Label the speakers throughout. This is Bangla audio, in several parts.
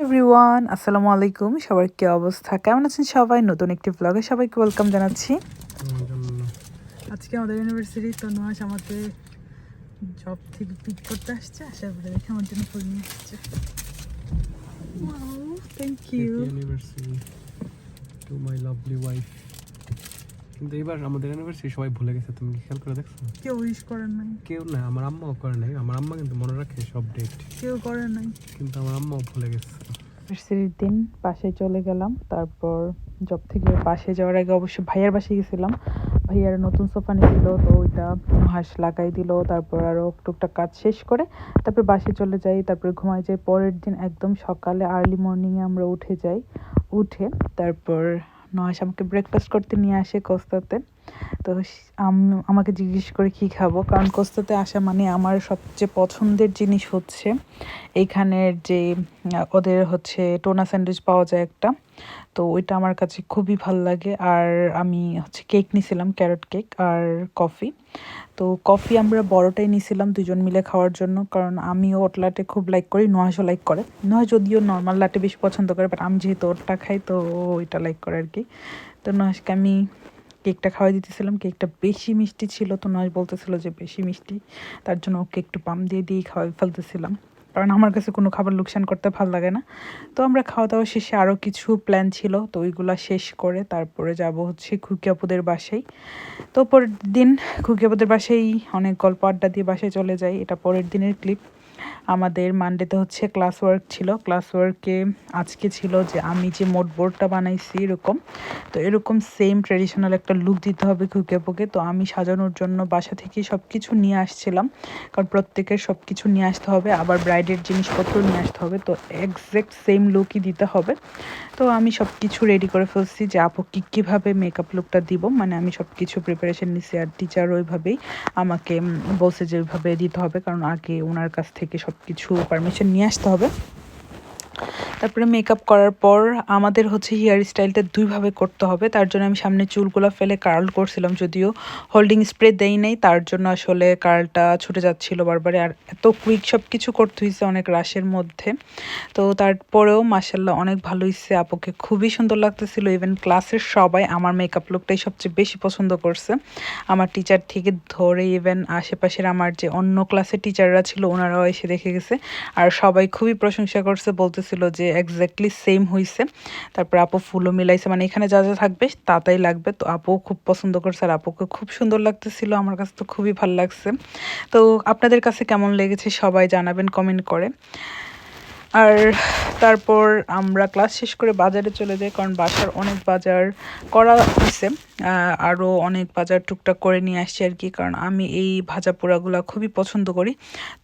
Speaker 1: এভরিওয়ান, আসসালামু আলাইকুম। সবার কি অবস্থা, কেমন আছেন সবাই? নতুন একটি ব্লগে সবাইকে ওয়েলকাম জানাচ্ছি। আজকে আমাদের ইউনিভার্সিটি তো নুহাস আমাকে জব থেকে পিক করতে আসছে, আসার পরে দেখে আমার জন্য ফুল নিয়ে আসছে। Thank you.
Speaker 2: Anniversary to my lovely wife. কিন্তু এবার আমাদের অ্যানিভার্সারি সবাই ভুলে গেছে, তুমি কি খেয়াল করে দেখছো?
Speaker 1: কেউ উইশ করেন নাই।
Speaker 2: কেউ না, আমার আম্মাও করে নাই। আমার আম্মা কিন্তু মনে রাখে সব ডেট,
Speaker 1: কেউ করে নাই।
Speaker 2: কিন্তু আমার আম্মাও ভুলে গেছে।
Speaker 1: ইউনিভার্সিটির দিন বাসায় চলে গেলাম, তারপর জব থেকে বাসায় যাওয়ার আগে অবশ্যই ভাইয়ার বাসায় গেছিলাম। ভাইয়ার নতুন সোফা নিয়েছিল, তো ওইটা নুহাস লাগাই দিল। তারপর আরও টুকটাক কাজ শেষ করে তারপর বাসায় চলে যাই, তারপরে ঘুমাই যাই। পরের দিন একদম সকালে আর্লি মর্নিংয়ে আমরা উঠে যাই। উঠে তারপর নুহাস আমাকে ব্রেকফাস্ট করতে নিয়ে আসে কোস্তাতে। তো আমাকে জিজ্ঞেস করে কী খাবো, কারণ কোস্তাতে আসা মানে আমার সবচেয়ে পছন্দের জিনিস হচ্ছে এইখানের যে ওদের হচ্ছে টোনা স্যান্ডউইচ পাওয়া যায় একটা, তো ওইটা আমার কাছে খুবই ভাল লাগে। আর আমি হচ্ছে কেক নিয়েছিলাম, ক্যারট কেক আর কফি। তো কফি আমরা বড়টাই নিয়েছিলাম দুজন মিলে খাওয়ার জন্য, কারণ আমিও ওট লাটে খুব লাইক করি, নুহাসও লাইক করে। নুহাস যদিও নর্মাল লাটে বেশি পছন্দ করে, বাট আমি যেহেতু ওরটা খাই তো ওইটা লাইক করে আর কি। তো নুহাসকে আমি কেকটা খাওয়াই দিতেছিলাম। কেকটা বেশি মিষ্টি ছিল, তো নুহাস বলতেছিল যে বেশি মিষ্টি, তার জন্য ওকে একটু পাম দিয়ে খাওয়াই ফেলতেছিলাম, কারণ আমার কাছে কোনো খাবার লোকসান করতে ভালো লাগে না। তো আমরা খাওয়া দাওয়া শেষে আরও কিছু প্ল্যান ছিল, তো ওইগুলা শেষ করে তারপরে যাব হচ্ছে খুকি আপুদের বাসায়। তো পরের দিন খুকি আপুদের বাসায় অনেক গল্প আড্ডা দিয়ে বাসায় চলে যাই। এটা পরের দিনের ক্লিপ। আমাদের মানডেতে হচ্ছে ক্লাস ওয়ার্ক ছিল। ক্লাস ওয়ার্কে আজকে ছিল যে আমি যে মোড বোর্ডটা বানাইছি এরকম, তো এরকম সেম ট্রেডিশনাল একটা লুক দিতে হবে খুকি আপুকে। তো আমি সাজানোর জন্য বাসা থেকে সব কিছু নিয়ে আসছিলাম, কারণ প্রত্যেকের সব কিছু নিয়ে আসতে হবে, আবার ব্রাইডের জিনিসপত্র নিয়ে আসতে হবে, তো এক্স্যাক্ট সেম লুকই দিতে হবে। তো আমি সব কিছু রেডি করে ফেলছি যে আপু কীভাবে মেকআপ লুকটা দিব, মানে আমি সব কিছু প্রিপারেশন নিছি। আর টিচার ওইভাবেই আমাকে বলছে যে ওইভাবে দিতে হবে, কারণ আগে ওনার কাছ থেকে সব কিছু পারমিশন নিয়ে আসতে হবে। তারপরে মেকআপ করার পর আমাদের হচ্ছে হেয়ার স্টাইলটা দুইভাবে করতে হবে, তার জন্য আমি সামনে চুলগুলো ফেলে কার্ল করছিলাম, যদিও হোল্ডিং স্প্রে দেই নাই, তার জন্য আসলে কার্লটা ছুটে যাচ্ছিলো বারবারে। আর এত কুইক সব কিছু করতে হয়েছে অনেক রাশের মধ্যে, তো তারপরেও মাশাল্লাহ অনেক ভালো হয়েছে। আপুকে খুবই সুন্দর লাগতেছিল। ইভেন ক্লাসের সবাই আমার মেকআপ লুকটাই সবচেয়ে বেশি পছন্দ করছে, আমার টিচার থেকে ধরে ইভেন আশেপাশের আমার যে অন্য ক্লাসের টিচাররা ছিল ওনারাও এসে দেখে গেছে, আর সবাই খুবই প্রশংসা করছে, বলতেছিল যে এক্স্যাক্টলি সেম হয়েছে। তারপর আপু ফুলও মিলাইছে, মানে এখানে যা যা থাকবে তাই লাগবে। তো আপু খুব পছন্দ করছে, আর আপুকে খুব সুন্দর লাগতেছিল, আমার কাছে তো খুবই ভালো লাগছে। তো আপনাদের কাছে কেমন লেগেছে সবাই জানাবেন কমেন্ট করে। আর তারপর আমরা ক্লাস শেষ করে বাজারে চলে যাই, কারণ বাসার অনেক বাজার করা হয়েছে, আরও অনেক বাজার টুকটাক করে নিয়ে আসছি আর কি, কারণ আমি এই ভাজা পোড়াগুলো খুবই পছন্দ করি।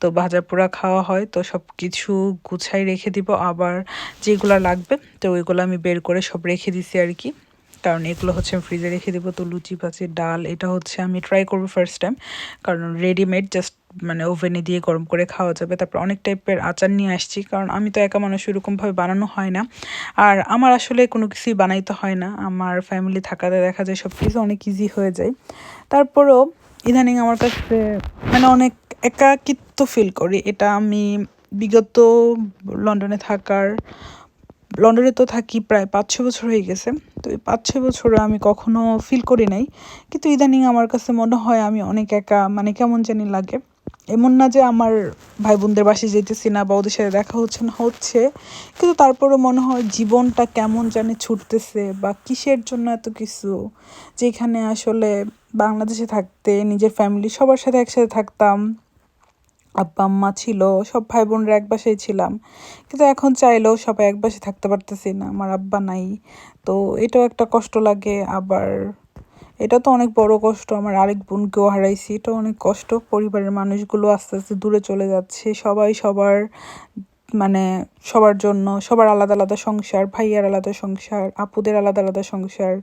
Speaker 1: তো ভাজা পোড়া খাওয়া হয়, তো সব কিছু গুছাই রেখে দিব, আবার যেগুলো লাগবে তো ওইগুলো আমি বের করে সব রেখে দিছি আর কি, কারণ এগুলো হচ্ছে আমি ফ্রিজে রেখে দেবো। তো লুচি ভাজি ডাল এটা হচ্ছে আমি ট্রাই করবো ফার্স্ট টাইম, কারণ রেডিমেড জাস্ট মানে ওভেনে দিয়ে গরম করে খাওয়া যাবে। তারপর অনেক টাইপের আচার নিয়ে আসছি, কারণ আমি তো একা মানুষ, এরকমভাবে বানানো হয় না, আর আমার আসলে কোনো কিছুই বানাইতে হয় না, আমার ফ্যামিলি থাকাতে দেখা যায় সব কিছু অনেক ইজি হয়ে যায়। তারপরেও ইদানিং আমার কাছে মানে অনেক একাকিত্ব ফিল করি। এটা আমি বিগত লন্ডনে তো থাকি প্রায় 5-6 বছর হয়ে গেছে, তো এই 5-6 বছরে আমি কখনো ফিল করি নাই, কিন্তু ইদানিং আমার কাছে মনে হয় আমি অনেক একা, মানে কেমন জানি লাগে। এমন না যে আমার ভাই বোনদের বাসায় যেতেছি না বা ওদের সাথে দেখা হচ্ছে না, হচ্ছে, কিন্তু তারপরে মনে হয় জীবনটা কেমন জানি ছুটতেছে, বা কিসের জন্য এত কিছু, যেখানে আসলে বাংলাদেশে থাকতে নিজের ফ্যামিলি সবার সাথে একসাথে থাকতাম, আব্বা আম্মা ছিল, সব ভাই বোনরা এক বাসায় ছিলাম, কিন্তু এখন চাইলেও সবাই এক বাসায় থাকতে পারতেছি না, আমার আব্বা নাই। তো এটাও একটা কষ্ট লাগে। আবার এটা তো অনেক বড় কষ্ট, আমার আরেক বোনকেও হারাইছি, এটা অনেক কষ্ট। পরিবারের মানুষগুলো আস্তে আস্তে দূরে চলে যাচ্ছে, সবাই সবার মানে সবার জন্য সবার আলাদা আলাদা সংসার, ভাইয়ার আলাদা সংসার, আপুদের আলাদা আলাদা সংসার,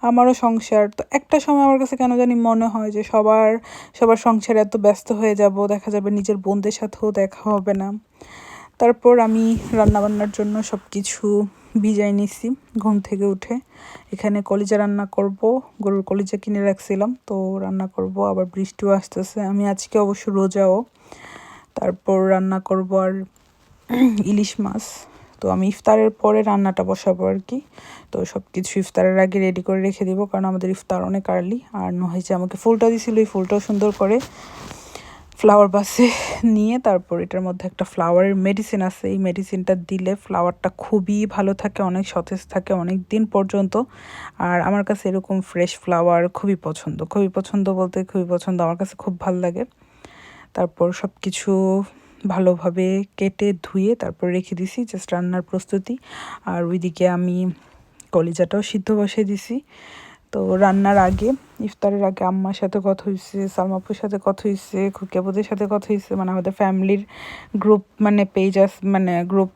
Speaker 1: আমারও সংসার। তো একটা সময় আমার কাছে কেন জানি মনে হয় যে সবার সংসারে এত ব্যস্ত হয়ে যাব, দেখা যাবে নিজের বোনদের সাথেও দেখা হবে না। তারপর আমি রান্নাবান্নার জন্য সব কিছু ভিজাই নিছি ঘুম থেকে উঠে। এখানে কলিজা রান্না করব, গরুর কলিজা কিনে রাখছিলাম, তো রান্না করব। আবার বৃষ্টিও আসতেছে, আমি আজকে অবশ্য রোজাও। তারপর রান্না করব আর ইলিশ মাছ। তো আমি ইফতারের পরে রান্নাটা বসাবো আর কি। তো সব কিছু ইফতারের আগে রেডি করে রেখে দিব, কারণ আমাদের ইফতার অনেক আর্লি। আর হয়েছে আমাকে ফুলটা দিছিল, এই ফুলটাও সুন্দর করে ফ্লাওয়ার বাসে নিয়ে, তারপর এটার মধ্যে একটা ফ্লাওয়ারের মেডিসিন আছে, এই মেডিসিনটা দিলে ফ্লাওয়ারটা খুবই ভালো থাকে, অনেক সতেজ থাকে অনেক দিন পর্যন্ত। আর আমার কাছে এরকম ফ্রেশ ফ্লাওয়ার খুবই পছন্দ, খুবই পছন্দ বলতে খুবই পছন্দ, আমার কাছে খুব ভালো লাগে। তারপর সব কিছু ভালোভাবে কেটে ধুয়ে তারপর রেখে দিছি, জাস্ট রান্নার প্রস্তুতি। আর ওইদিকে আমি কলিজাটাও সিদ্ধ বসিয়ে দিছি। তো রান্নার আগে, ইফতারের আগে আম্মার সাথে কথা হয়েছে, সালমাপুর সাথে কথা হয়েছে, খুকিয়াবুদের সাথে কথা হয়েছে, মানে আমাদের ফ্যামিলির গ্রুপ মানে পেজ মানে গ্রুপ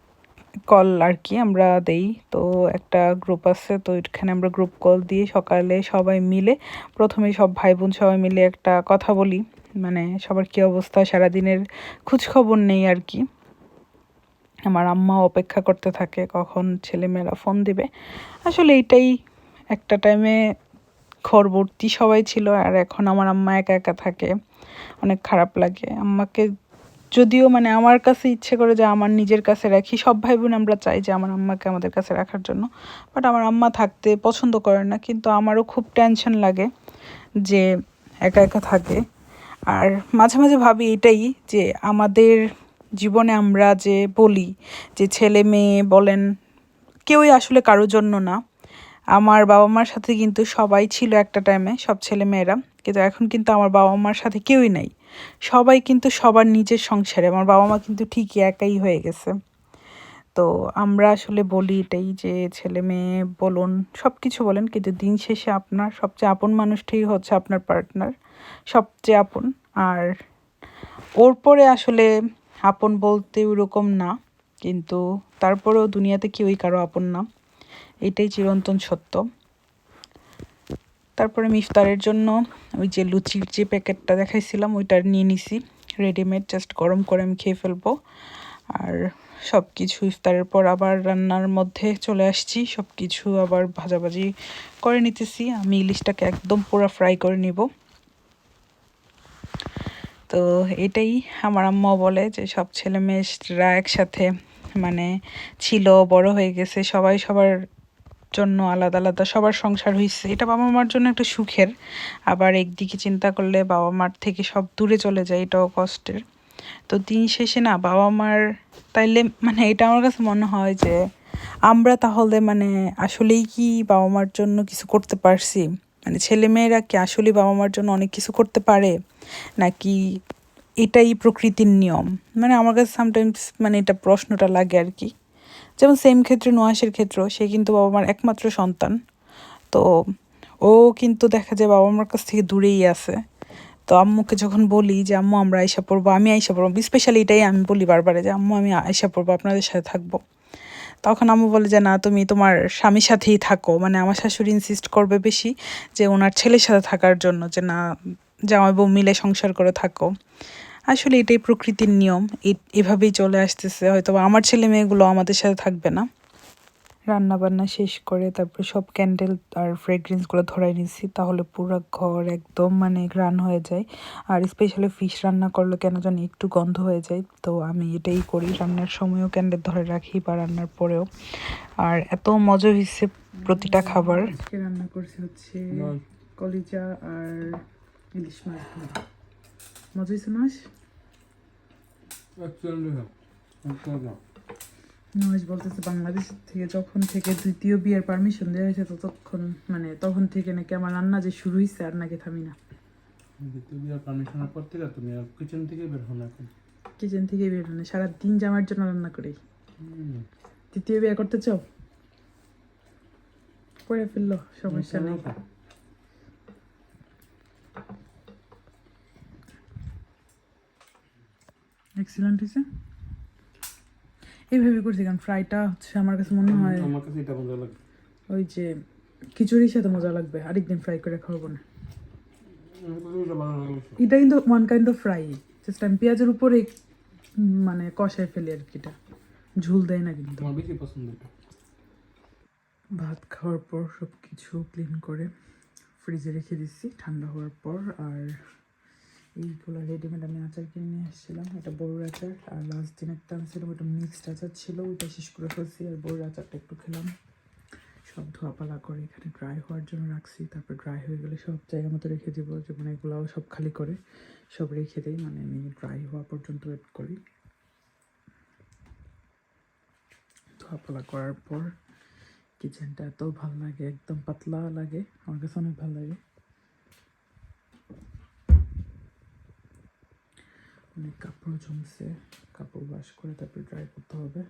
Speaker 1: কল আর কি আমরা দেই। তো একটা গ্রুপ আছে, তো এখানে আমরা গ্রুপ কল দিয়ে সকালে সবাই মিলে, প্রথমে সব ভাই বোন সবাই মিলে একটা কথা বলি, মানে সবার কী অবস্থা, সারাদিনের খোঁজ খবর নেই আর কি। আমার আম্মা অপেক্ষা করতে থাকে কখন ছেলেমেয়েরা ফোন দিবে। আসলে এইটাই, একটা টাইমে ঘরভর্তি সবাই ছিল, আর এখন আমার আম্মা একা একা থাকে, অনেক খারাপ লাগে আম্মাকে। যদিও মানে আমার কাছে ইচ্ছে করে যে আমার নিজের কাছে রাখি, সব ভাই বোন আমরা চাই যে আমার আম্মাকে আমাদের কাছে রাখার জন্য, বাট আমার আম্মা থাকতে পছন্দ করে না। কিন্তু আমারও খুব টেনশন লাগে যে একা একা থাকে। আর মাঝে মাঝে ভাবি এটাই, যে আমাদের জীবনে আমরা যে বলি যে ছেলে মেয়ে বলেন, কেউই আসলে কারোর জন্য না। আমার বাবা মার সাথে কিন্তু সবাই ছিল একটা টাইমে, সব ছেলে মেয়েরা, কিন্তু এখন কিন্তু আমার বাবা মার সাথে কেউই নাই। সবাই কিন্তু সবার নিজের সংসারে, আমার বাবা মা কিন্তু ঠিকই একাই হয়ে গেছে। তো আমরা আসলে বলি এটাই যে ছেলে মেয়ে বলুন, সব কিছু বলেন, কিন্তু দিন শেষে আপনার সবচেয়ে আপন মানুষটাই হচ্ছে আপনার পার্টনার, সবচেয়ে আপন। আর ওর পরে আসলে আপন বলতে ওরকম না, কিন্তু তারপরেও দুনিয়াতে কেউই কারো আপন না, এটাই চিরন্তন সত্য। তারপরে আমি ইফতারের জন্য ওই যে লুচির যে প্যাকেটটা দেখাইছিলাম ওইটা নিয়ে নিছি রেডিমেড, জাস্ট গরম করে আমি খেয়ে ফেলবো। আর সব কিছু ইফতারের পর আবার রান্নার মধ্যে চলে আসছি, সব কিছু আবার ভাজাভাজি করে নিতেছি। আমি ইলিশটাকে একদম পুরো ফ্রাই করে নিব। তো এটাই আমার আম্মাও বলে যে সব ছেলে মেয়েরা একসাথে মানে ছিল, বড় হয়ে গেছে, সবাই সবার জন্য আলাদা আলাদা সবার সংসার হয়েছে, এটা বাবা মার জন্য একটা সুখের। আবার একদিকে চিন্তা করলে বাবা মার থেকে সব দূরে চলে যায়, এটাও কষ্টের। তো দিন শেষে না বাবা মার, তাইলে মানে এটা আমার কাছে মনে হয় যে আমরা তাহলে মানে আসলেই কি বাবা মার জন্য কিছু করতে পারছি, মানে ছেলে মেয়েরা কি আসলেই বাবা মার জন্য অনেক কিছু করতে পারে, নাকি এটাই প্রকৃতির নিয়ম। মানে আমার কাছে সামটাইমস মানে এটা প্রশ্নটা লাগে আর কি। যেমন সেম ক্ষেত্রে নুহাসের ক্ষেত্রেও, সে কিন্তু বাবা মার একমাত্র সন্তান। তো ও কিন্তু দেখা যায় বাবা মার কাছ থেকে দূরেই আছে। তো আম্মুকে যখন বলি যে আম্মু আমরা আয়সা পড়বো, আমি আয়সা পড়বো, স্পেশালি এটাই আমি বলি বারবারে যে আম্মু আমি আয়সা পড়বো, আপনাদের সাথে থাকবো, তখন আম্মু বলে যে না তুমি তোমার স্বামীর সাথেই থাকো। মানে আমার শাশুড়ি ইনসিস্ট করবে বেশি যে ওনার ছেলের সাথে থাকার জন্য, যে না জামাই বউ মিলে সংসার করে থাকো। আসলে এটাই প্রকৃতির নিয়ম, এভাবেই চলে আসতেছে। হয়তো আমার ছেলে মেয়েগুলো আমাদের সাথে থাকবে না। রান্না বান্না শেষ করে তারপর সব ক্যান্ডেল আর ফ্রেগরেন্সগুলো ধরাই নিচ্ছি, তাহলে পুরো ঘর একদম মানে ঘ্রাণ হয়ে যায়। আর স্পেশালি ফিশ রান্না করলে কেন জানি একটু গন্ধ হয়ে যায়, তো আমি এটাই করি, রান্নার সময়ও ক্যান্ডেল ধরে রাখি বা রান্নার পরেও। আর এত মজা হয়েছে প্রতিটা খাবার। আজকে রান্না করছি হচ্ছে কলিজা আর ইলিশ মাছ ভাজা। মজা হয়েছে মাছ। নুহাস বলতেছে বাংলাদেশ থেকে যখন থেকে দ্বিতীয় বিয়ের পারমিশন দেওয়া হয়েছে ততক্ষণ মানে তখন থেকে নাকি আমার রান্না যে শুরু হয়েছে আর নাকি থামি না।
Speaker 2: দ্বিতীয় বিয়ের পারমিশনের পর থেকে তুমি আর কিচেন থেকে বের হো না এখন।
Speaker 1: কিচেন থেকে বের হো না, সারাদিন জামার জন্য রান্না করি। দ্বিতীয় বিয়ে করতে চাও, করে ফেললো, সমস্যা নেই। এক্সিলেন্ট হয়েছে, এইভাবে করছি কারণ ফ্রাইটা হচ্ছে আমার কাছে মনে হয়
Speaker 2: আমার কাছে এটা মজা লাগে,
Speaker 1: ওই যে খিচুড়ির সাথে মজা লাগবে, আরেকদিন ফ্রাই করে খাওয়াবো না। এটা কিন্তু one kind of fry, just আমি পেঁয়াজের উপরে মানে কষায় ফেলি আর কি, এটা ঝুল দেয় না কিন্তু।
Speaker 2: আমার বেশি পছন্দ এটা।
Speaker 1: ভাত খাওয়ার পর সব কিছু ক্লিন করে ফ্রিজে রেখে দিচ্ছি ঠান্ডা হওয়ার পর। আর এইগুলো রেডিমেড আমি আচার কিনে নিয়ে এসেছিলাম। এটা বড়ুর আচার, আর লাস্ট দিন একটা আনছিলাম, ওটা মিক্সড আচার ছিল, ওইটা শেষ করে ফেলছি। আর বড়ুর আচারটা একটু খেলাম। সব ধোয়াপালা করে এখানে ড্রাই হওয়ার জন্য রাখছি। তারপর ড্রাই হয়ে গেলে সব জায়গা মতো রেখে দেবো। যেমন এগুলাও সব খালি করে সব রেখে দিই, মানে আমি ড্রাই হওয়া পর্যন্ত ওয়েট করি। ধোয়াপালা করার পর কিচেনটা এত ভালো লাগে, একদম পাতলা লাগে, আমার কাছে অনেক ভালো লাগে। অনেক কাপড় জমছে, কাপড় ওয়াশ করে তারপর ড্রাই করতে হবে।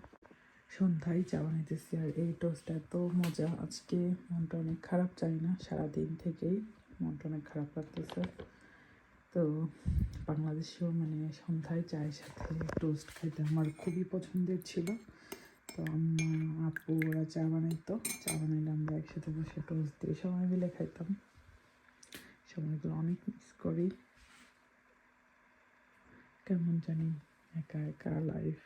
Speaker 1: সন্ধ্যায় চা বানাইতেছি, আর এই টোস্টটা এত মজা। আজকে মনটা অনেক খারাপ, চাই না, সারাদিন থেকেই মনটা অনেক খারাপ লাগতেছে। তো বাংলাদেশেও মানে সন্ধ্যায় চায়ের সাথে টোস্ট খাইতে আমার খুবই পছন্দের ছিল। তো আম্মা আপু ওরা চা বানাইতো, চা বানাইলে আমরা একসাথে বসে টোস্ট দিয়ে সবাই মিলে খাইতাম। সময়গুলো অনেক মিস করি। কেমন জানি একা একা লাইফ।